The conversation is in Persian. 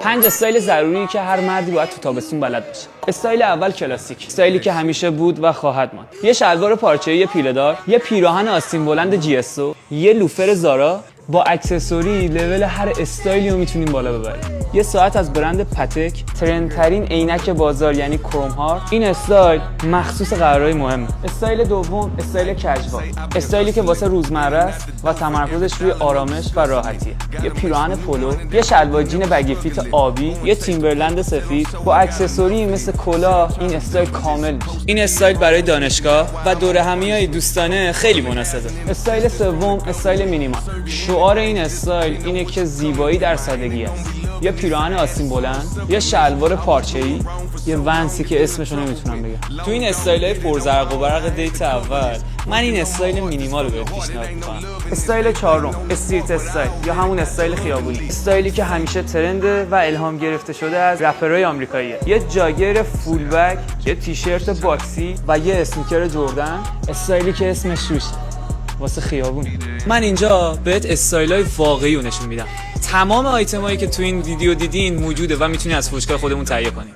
5 استایل ضروری که هر مردی باید تو تابستون بلد باشه. استایل اول کلاسیک، استایلی که همیشه بود و خواهد ماند. یه شلوار پارچه‌ای پیله‌دار، یه پیراهن آستین بلند جی اس او، یه لوفر زارا با اکسسوری لول هر استایلی رو میتونیم بالا ببریم. یه ساعت از برند پتک، ترندترین عینک بازار یعنی کروم هارت. این استایل مخصوص قرارهای مهمه. استایل دوم استایل کژوال، استایلی که واسه روزمره است و تمرکزش روی آرامش و راحتیه. یه پیراهن پولو، یه شلوار جین بگی فیت آبی، یه تیمبرلند سفید با اکسسوری مثل کلاه. این استایل کامل میشه. این استایل برای دانشگاه و دوره همیای دوستانه خیلی مناسبه. استایل سوم استایل مینیمال. شعار این استایل اینه که زیبایی در سادگی است. یه پیراهن آستین بلند، یه شلوار پارچه‌ای، یه ونسی که اسمشو نمیتونم بگم. تو این استایل‌های پرزرق و برق دیت اول من این استایل مینیمال رو بهت پیشنهاد می‌کنم. استایل چهارم استریت استایل یا همون استایل خیابونی، استایلی که همیشه ترنده و الهام گرفته شده از رپرهای آمریکاییه. یه جاگر فول بک، یه تیشرت باکسی و یه اسنیکر جردن، استایلی که اسمش روشه واسه خیابون. من اینجا بهت استایل‌های واقعی رو نشون میدم. تمام آیتمایی که تو این ویدیو دیدین موجوده و میتونی از فروشگاه خودمون تهیه کنی.